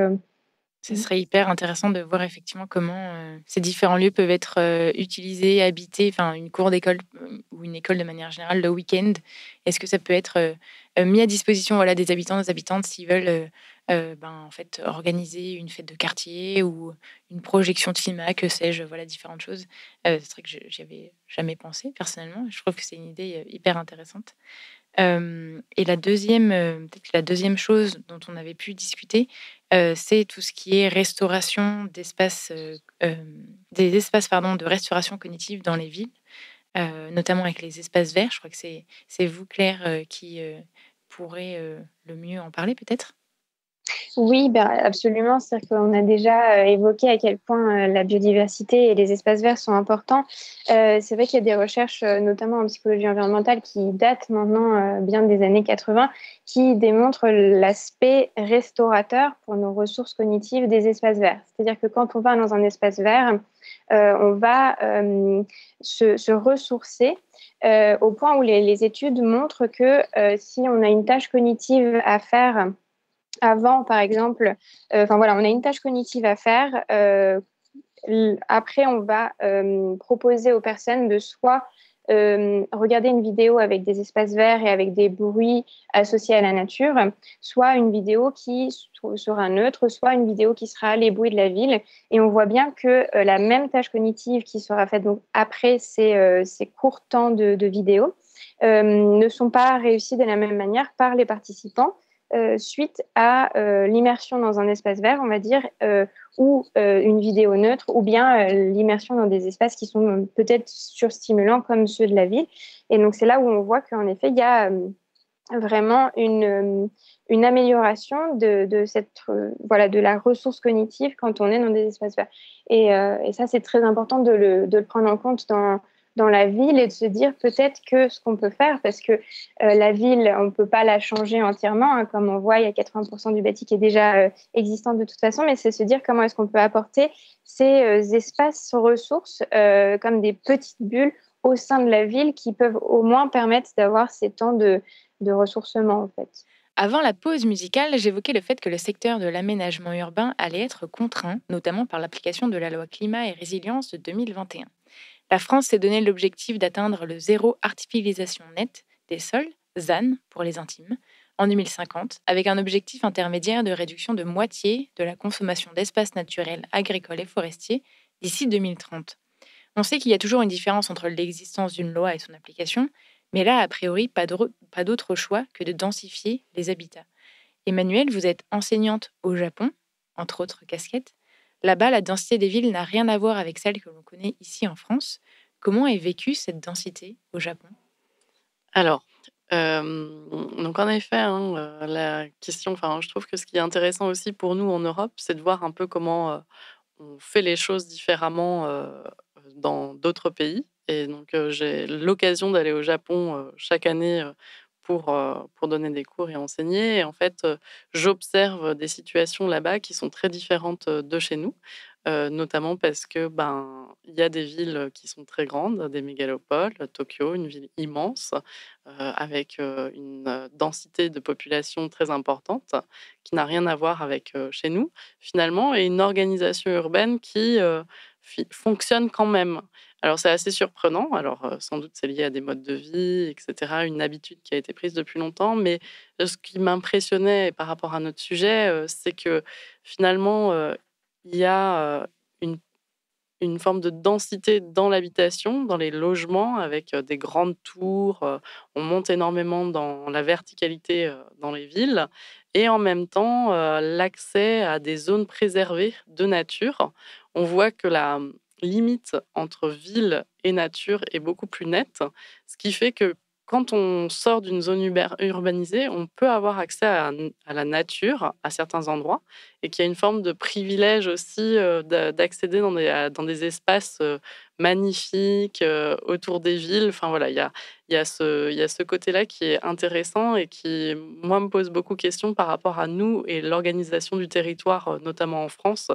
Ce serait hyper intéressant de voir effectivement comment ces différents lieux peuvent être utilisés, habités, enfin une cour d'école ou une école de manière générale le week-end. Est-ce que ça peut être mis à disposition voilà, des habitants, des habitantes s'ils veulent en fait, organiser une fête de quartier ou une projection de cinéma, que sais-je, voilà, différentes choses. C'est vrai que j'y avais jamais pensé personnellement. Je trouve que c'est une idée hyper intéressante. Et peut-être la deuxième chose dont on avait pu discuter, c'est tout ce qui est restauration d'espaces, des espaces pardon, de restauration cognitive dans les villes, notamment avec les espaces verts. Je crois que c'est vous, Claire, qui pourrez le mieux en parler peut-être? Oui, ben, absolument. C'est-à-dire qu'on a déjà évoqué à quel point la biodiversité et les espaces verts sont importants. C'est vrai qu'il y a des recherches, notamment en psychologie environnementale, qui datent maintenant bien des années 80, qui démontrent l'aspect restaurateur pour nos ressources cognitives des espaces verts. C'est-à-dire que quand on va dans un espace vert, on va se ressourcer au point où les études montrent que si on a une tâche cognitive à faire avant, par exemple, enfin voilà, on a une tâche cognitive à faire. Après, on va proposer aux personnes de soit regarder une vidéo avec des espaces verts et avec des bruits associés à la nature, soit une vidéo qui sera neutre, soit une vidéo qui sera les bruits de la ville. Et on voit bien que la même tâche cognitive qui sera faite donc, après ces courts temps de vidéo ne sont pas réussis de la même manière par les participants. Suite à l'immersion dans un espace vert, on va dire, ou une vidéo neutre, ou bien l'immersion dans des espaces qui sont peut-être surstimulants comme ceux de la ville. Et donc, c'est là où on voit qu'en effet, il y a vraiment une amélioration de la ressource cognitive quand on est dans des espaces verts. Et ça, c'est très important de le prendre en compte dans la ville et de se dire peut-être que ce qu'on peut faire, parce que la ville, on ne peut pas la changer entièrement, hein, comme on voit, il y a 80% du bâti qui est déjà existant de toute façon, mais c'est se dire comment est-ce qu'on peut apporter ces espaces ressources comme des petites bulles au sein de la ville qui peuvent au moins permettre d'avoir ces temps de ressourcement, en fait. Avant la pause musicale, j'évoquais le fait que le secteur de l'aménagement urbain allait être contraint, notamment par l'application de la loi climat et résilience de 2021. La France s'est donné l'objectif d'atteindre le zéro artificialisation nette des sols, ZAN pour les intimes, en 2050, avec un objectif intermédiaire de réduction de moitié de la consommation d'espaces naturels, agricoles et forestiers d'ici 2030. On sait qu'il y a toujours une différence entre l'existence d'une loi et son application, mais là, a priori, pas d'autre choix que de densifier les habitats. Emmanuelle, vous êtes enseignante au Japon, entre autres casquettes. Là-bas, la densité des villes n'a rien à voir avec celle que l'on connaît ici en France. Comment est vécue cette densité au Japon? Alors, donc en effet, hein, la question, enfin, je trouve que ce qui est intéressant aussi pour nous en Europe, c'est de voir un peu comment on fait les choses différemment dans d'autres pays. Et donc, j'ai l'occasion d'aller au Japon chaque année pour donner des cours et enseigner. Et en fait, j'observe des situations là-bas qui sont très différentes de chez nous, notamment parce que ben il y a des villes qui sont très grandes, des mégalopoles, Tokyo, une ville immense, avec une densité de population très importante, qui n'a rien à voir avec chez nous finalement, et une organisation urbaine qui fonctionne quand même. Alors c'est assez surprenant, alors sans doute c'est lié à des modes de vie, etc., une habitude qui a été prise depuis longtemps, mais ce qui m'impressionnait par rapport à notre sujet, c'est que finalement, il y a, une une forme de densité dans l'habitation, dans les logements avec, des grandes tours, on monte énormément dans la verticalité, dans les villes et en même temps, l'accès à des zones préservées de nature. On voit que la, limite entre ville et nature est beaucoup plus nette, ce qui fait que quand on sort d'une zone urbanisée, on peut avoir accès à la nature à certains endroits et qu'il y a une forme de privilège aussi, d'accéder dans des espaces, magnifiques, autour des villes. Enfin voilà, il y a ce côté-là qui est intéressant et qui, moi, me pose beaucoup de questions par rapport à nous et l'organisation du territoire, notamment en France,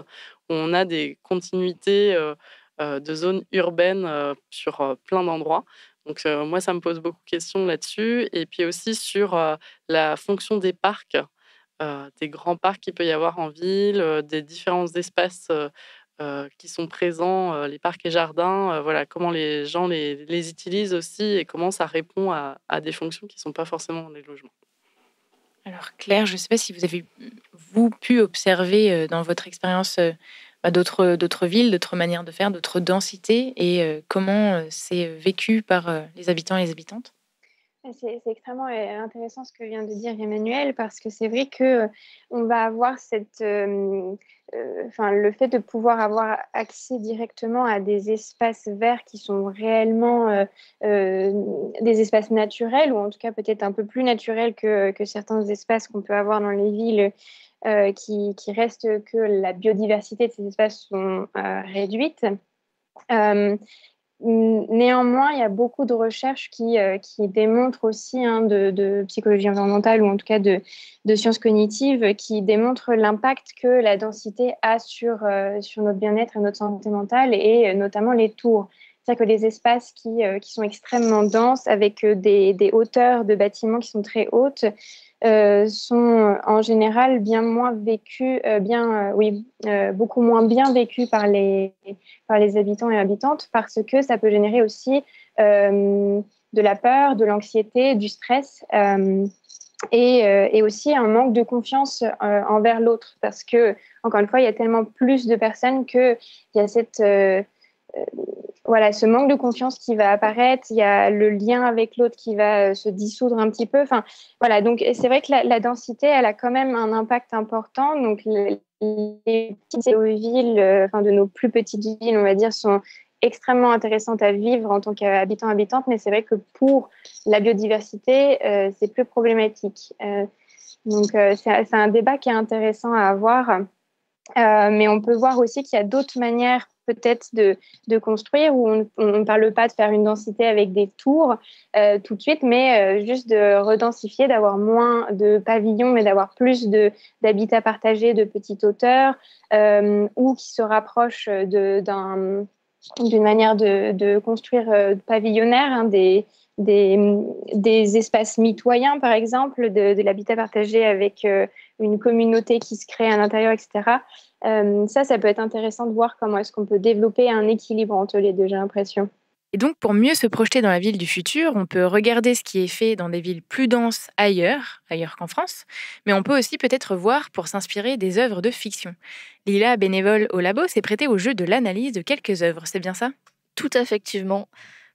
où on a des continuités, de zones urbaines, sur, plein d'endroits. Donc moi, ça me pose beaucoup de questions là-dessus et puis aussi sur, la fonction des parcs, des grands parcs qu'il peut y avoir en ville, des différents espaces, qui sont présents, les parcs et jardins, voilà, comment les gens les utilisent aussi et comment ça répond à des fonctions qui ne sont pas forcément dans les logements. Alors Claire, je ne sais pas si vous avez, vous, pu observer dans votre expérience d'autres villes, d'autres manières de faire, d'autres densités et comment c'est vécu par les habitants et les habitantes. C'est extrêmement intéressant ce que vient de dire Emmanuel parce que c'est vrai que on va avoir le fait de pouvoir avoir accès directement à des espaces verts qui sont réellement des espaces naturels ou en tout cas peut-être un peu plus naturels que certains espaces qu'on peut avoir dans les villes qui restent que la biodiversité de ces espaces sont réduites. Euh, Néanmoins, il y a beaucoup de recherches qui démontrent aussi de psychologie environnementale ou en tout cas de sciences cognitives qui démontrent l'impact que la densité a sur notre bien-être et notre santé mentale et notamment les tours. C'est-à-dire que les espaces qui sont extrêmement denses avec des hauteurs de bâtiments qui sont très hautes sont en général bien moins vécus, beaucoup moins bien vécus par les habitants et habitantes parce que ça peut générer aussi de la peur, de l'anxiété, du stress et aussi un manque de confiance envers l'autre parce que, encore une fois, il y a tellement plus de personnes qu'il y a ce manque de confiance qui va apparaître, il y a le lien avec l'autre qui va se dissoudre un petit peu. Enfin, voilà, donc c'est vrai que la densité, elle a quand même un impact important. Donc les petites villes, de nos plus petites villes, on va dire, sont extrêmement intéressantes à vivre en tant qu'habitant-habitante, mais c'est vrai que pour la biodiversité, c'est plus problématique. C'est un débat qui est intéressant à avoir. Mais on peut voir aussi qu'il y a d'autres manières peut-être de construire où on ne parle pas de faire une densité avec des tours tout de suite, mais juste de redensifier, d'avoir moins de pavillons, mais d'avoir plus d'habitats partagés de petite hauteur ou qui se rapprochent d'une manière de construire pavillonnaire, hein, des espaces mitoyens, par exemple, de l'habitat partagé avec une communauté qui se crée à l'intérieur, etc. Ça peut être intéressant de voir comment est-ce qu'on peut développer un équilibre entre les deux, j'ai l'impression. Et donc, pour mieux se projeter dans la ville du futur, on peut regarder ce qui est fait dans des villes plus denses ailleurs qu'en France, mais on peut aussi peut-être voir pour s'inspirer des œuvres de fiction. Lila, bénévole au labo, s'est prêtée au jeu de l'analyse de quelques œuvres, c'est bien ça ? Tout effectivement.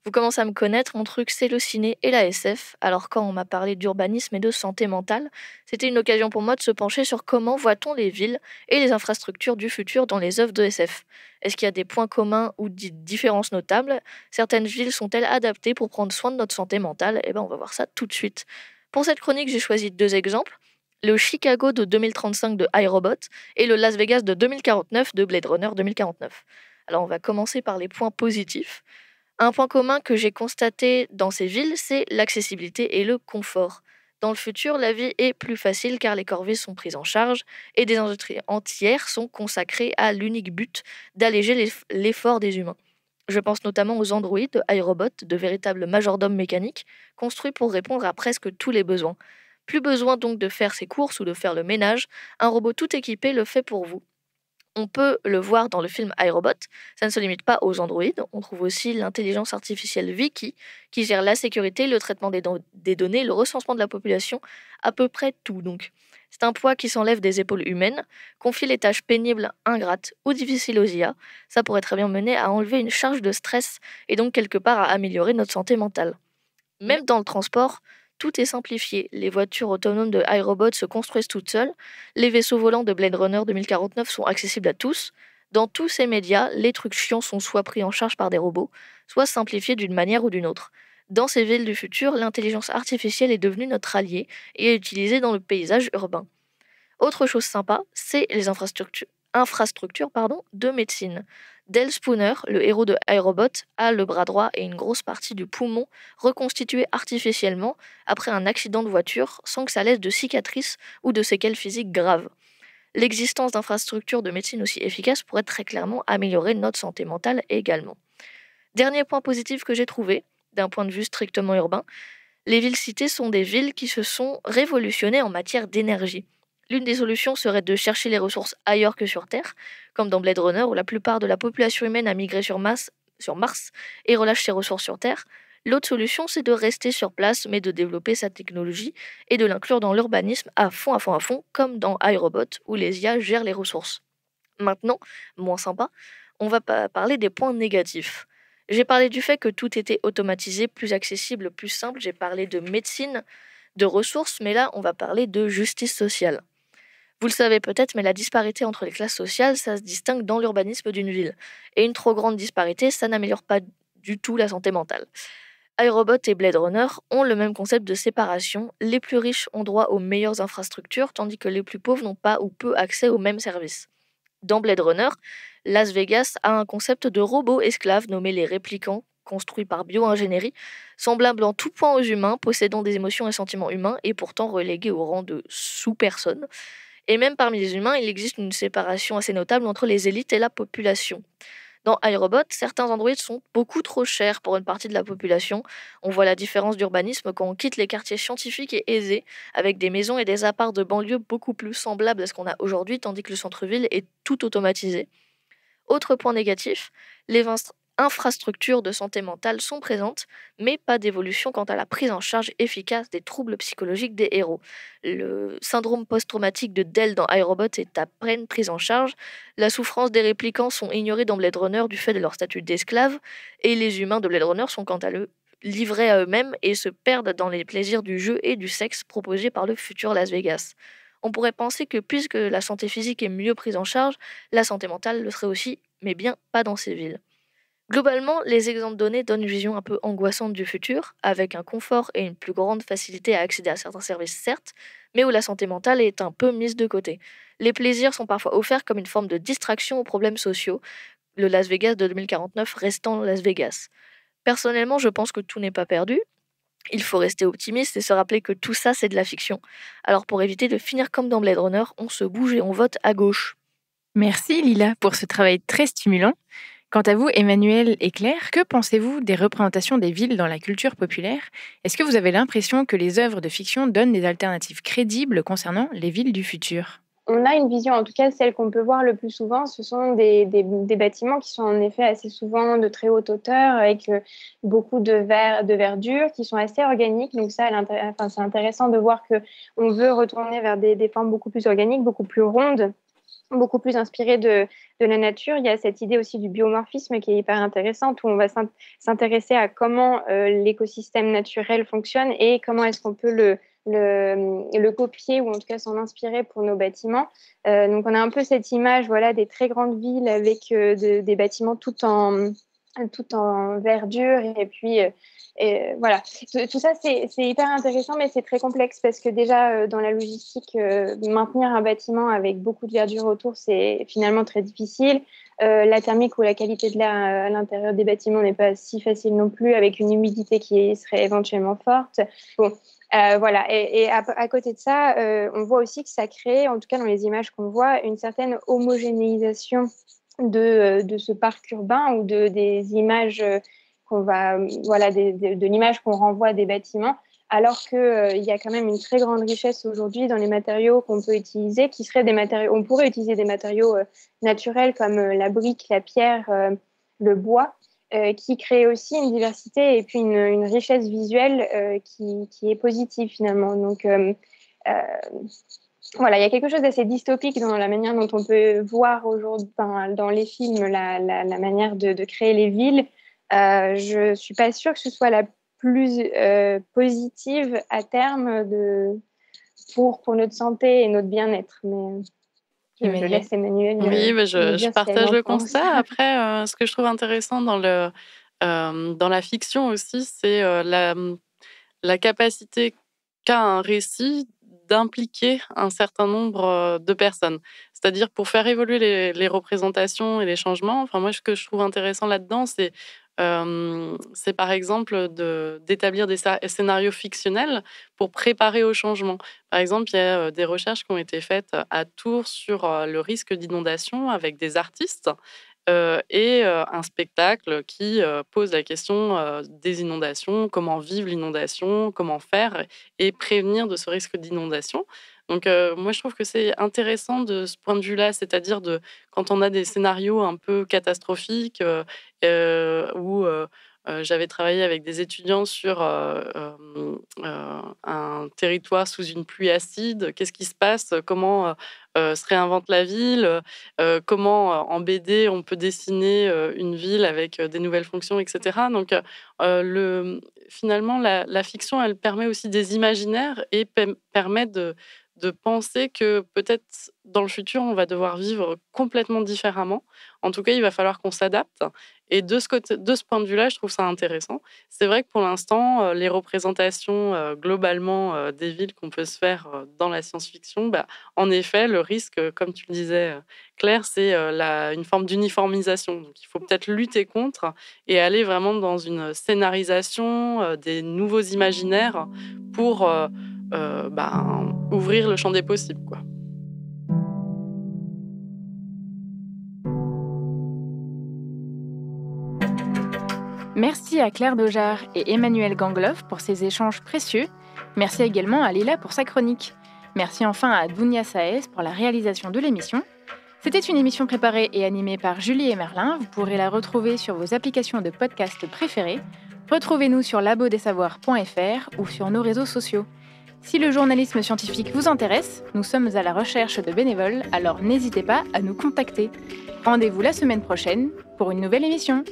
Vous commencez à me connaître, mon truc c'est le ciné et la SF. Alors quand on m'a parlé d'urbanisme et de santé mentale, c'était une occasion pour moi de se pencher sur comment voit-on les villes et les infrastructures du futur dans les œuvres de SF. Est-ce qu'il y a des points communs ou des différences notables ? Certaines villes sont-elles adaptées pour prendre soin de notre santé mentale ? Eh bien on va voir ça tout de suite. Pour cette chronique, j'ai choisi 2 exemples. Le Chicago de 2035 de iRobot et le Las Vegas de 2049 de Blade Runner 2049. Alors on va commencer par les points positifs. Un point commun que j'ai constaté dans ces villes, c'est l'accessibilité et le confort. Dans le futur, la vie est plus facile car les corvées sont prises en charge et des industries entières sont consacrées à l'unique but d'alléger l'effort des humains. Je pense notamment aux androïdes de iRobot, de véritables majordomes mécaniques, construits pour répondre à presque tous les besoins. Plus besoin donc de faire ses courses ou de faire le ménage, un robot tout équipé le fait pour vous. On peut le voir dans le film iRobot, ça ne se limite pas aux androïdes, on trouve aussi l'intelligence artificielle Wiki qui gère la sécurité, le traitement des données, le recensement de la population, à peu près tout donc. C'est un poids qui s'enlève des épaules humaines, confier les tâches pénibles, ingrates ou difficiles aux IA, ça pourrait très bien mener à enlever une charge de stress et donc quelque part à améliorer notre santé mentale. Même dans le transport, tout est simplifié. Les voitures autonomes de iRobot se construisent toutes seules. Les vaisseaux volants de Blade Runner 2049 sont accessibles à tous. Dans tous ces médias, les trucs chiants sont soit pris en charge par des robots, soit simplifiés d'une manière ou d'une autre. Dans ces villes du futur, l'intelligence artificielle est devenue notre allié et est utilisée dans le paysage urbain. Autre chose sympa, c'est les infrastructures de médecine. Dale Spooner, le héros de iRobot, a le bras droit et une grosse partie du poumon reconstitués artificiellement après un accident de voiture sans que ça laisse de cicatrices ou de séquelles physiques graves. L'existence d'infrastructures de médecine aussi efficaces pourrait très clairement améliorer notre santé mentale également. Dernier point positif que j'ai trouvé, d'un point de vue strictement urbain, les villes-cités sont des villes qui se sont révolutionnées en matière d'énergie. L'une des solutions serait de chercher les ressources ailleurs que sur Terre, comme dans Blade Runner où la plupart de la population humaine a migré sur Mars et relâche ses ressources sur Terre. L'autre solution, c'est de rester sur place, mais de développer sa technologie et de l'inclure dans l'urbanisme à fond, comme dans iRobot, où les IA gèrent les ressources. Maintenant, moins sympa, on va parler des points négatifs. J'ai parlé du fait que tout était automatisé, plus accessible, plus simple. J'ai parlé de médecine, de ressources, mais là, on va parler de justice sociale. Vous le savez peut-être, mais la disparité entre les classes sociales, ça se distingue dans l'urbanisme d'une ville. Et une trop grande disparité, ça n'améliore pas du tout la santé mentale. iRobot et Blade Runner ont le même concept de séparation. Les plus riches ont droit aux meilleures infrastructures, tandis que les plus pauvres n'ont pas ou peu accès aux mêmes services. Dans Blade Runner, Las Vegas a un concept de robots esclaves nommés les réplicants, construits par bio-ingénierie, semblables en tout point aux humains, possédant des émotions et sentiments humains et pourtant relégués au rang de sous-personnes. Et même parmi les humains, il existe une séparation assez notable entre les élites et la population. Dans iRobot, certains androïdes sont beaucoup trop chers pour une partie de la population. On voit la différence d'urbanisme quand on quitte les quartiers scientifiques et aisés, avec des maisons et des apparts de banlieue beaucoup plus semblables à ce qu'on a aujourd'hui, tandis que le centre-ville est tout automatisé. Autre point négatif, les infrastructures de santé mentale sont présentes, mais pas d'évolution quant à la prise en charge efficace des troubles psychologiques des héros. Le syndrome post-traumatique de Dell dans iRobot est à peine pris en charge, la souffrance des réplicants sont ignorées dans Blade Runner du fait de leur statut d'esclaves, et les humains de Blade Runner sont quant à eux livrés à eux-mêmes et se perdent dans les plaisirs du jeu et du sexe proposés par le futur Las Vegas. On pourrait penser que puisque la santé physique est mieux prise en charge, la santé mentale le serait aussi, mais bien pas dans ces villes. Globalement, les exemples donnés donnent une vision un peu angoissante du futur, avec un confort et une plus grande facilité à accéder à certains services, certes, mais où la santé mentale est un peu mise de côté. Les plaisirs sont parfois offerts comme une forme de distraction aux problèmes sociaux, le Las Vegas de 2049 restant Las Vegas. Personnellement, je pense que tout n'est pas perdu. Il faut rester optimiste et se rappeler que tout ça, c'est de la fiction. Alors pour éviter de finir comme dans Blade Runner, on se bouge et on vote à gauche. Merci Lila pour ce travail très stimulant. Quant à vous, Emmanuel et Claire, que pensez-vous des représentations des villes dans la culture populaire ? Est-ce que vous avez l'impression que les œuvres de fiction donnent des alternatives crédibles concernant les villes du futur ? On a une vision, en tout cas celle qu'on peut voir le plus souvent, ce sont des bâtiments qui sont en effet assez souvent de très haute hauteur, avec beaucoup de verdure, qui sont assez organiques. Donc ça, c'est intéressant de voir qu'on veut retourner vers des formes beaucoup plus organiques, beaucoup plus rondes, beaucoup plus inspirées de la nature. Il y a cette idée aussi du biomorphisme qui est hyper intéressante, où on va s'intéresser à comment l'écosystème naturel fonctionne et comment est-ce qu'on peut le copier ou en tout cas s'en inspirer pour nos bâtiments. Donc on a un peu cette image des très grandes villes avec des bâtiments tout en verdure et puis voilà. Tout ça c'est hyper intéressant, mais c'est très complexe parce que déjà dans la logistique, maintenir un bâtiment avec beaucoup de verdure autour, c'est finalement très difficile. La thermique ou la qualité de l'air à l'intérieur des bâtiments n'est pas si facile non plus, avec une humidité qui serait éventuellement forte. Bon, voilà. Et à côté de ça, on voit aussi que ça crée, en tout cas dans les images qu'on voit, une certaine homogénéisation de ce parc urbain ou des images de l'image qu'on renvoie des bâtiments. alors qu'il y a quand même une très grande richesse aujourd'hui dans les matériaux qu'on peut utiliser, qui seraient des matériaux. On pourrait utiliser des matériaux naturels comme la brique, la pierre, le bois, qui créent aussi une diversité et puis une richesse visuelle qui est positive finalement. Donc, voilà, il y a quelque chose d'assez dystopique dans la manière dont on peut voir aujourd'hui dans les films la manière de créer les villes. Je ne suis pas sûre que ce soit la plus positive à terme pour notre santé et notre bien-être. Mais je laisse Emmanuelle. Oui, mais je partage le pense. constat. Après, ce que je trouve intéressant dans la fiction aussi, c'est la capacité qu'a un récit d'impliquer un certain nombre de personnes. C'est-à-dire pour faire évoluer les représentations et les changements, enfin moi, ce que je trouve intéressant là-dedans, c'est par exemple d'établir des scénarios fictionnels pour préparer au changement. Par exemple, il y a des recherches qui ont été faites à Tours sur le risque d'inondation avec des artistes et un spectacle qui pose la question des inondations, comment vivre l'inondation, comment faire et prévenir de ce risque d'inondation. Donc moi, je trouve que c'est intéressant de ce point de vue-là, c'est-à-dire quand on a des scénarios un peu catastrophiques où j'avais travaillé avec des étudiants sur un territoire sous une pluie acide. Qu'est-ce qui se passe? Comment se réinvente la ville? Comment en BD on peut dessiner une ville avec des nouvelles fonctions, etc. Donc finalement, la fiction, elle permet aussi des imaginaires et permet de penser que peut-être dans le futur, on va devoir vivre complètement différemment. En tout cas, il va falloir qu'on s'adapte. Et de ce point de vue-là, je trouve ça intéressant. C'est vrai que pour l'instant, les représentations globalement des villes qu'on peut se faire dans la science-fiction, en effet, le risque, comme tu le disais, Claire, c'est une forme d'uniformisation. Donc, il faut peut-être lutter contre et aller vraiment dans une scénarisation des nouveaux imaginaires pour ouvrir le champ des possibles, quoi. Merci à Claire Daujar et Emmanuelle Gangloff pour ces échanges précieux. Merci également à Lila pour sa chronique. Merci enfin à Dounia Saez pour la réalisation de l'émission. C'était une émission préparée et animée par Julie et Merlin. Vous pourrez la retrouver sur vos applications de podcast préférées. Retrouvez-nous sur labodessavoir.fr ou sur nos réseaux sociaux. Si le journalisme scientifique vous intéresse, nous sommes à la recherche de bénévoles, alors n'hésitez pas à nous contacter. Rendez-vous la semaine prochaine pour une nouvelle émission.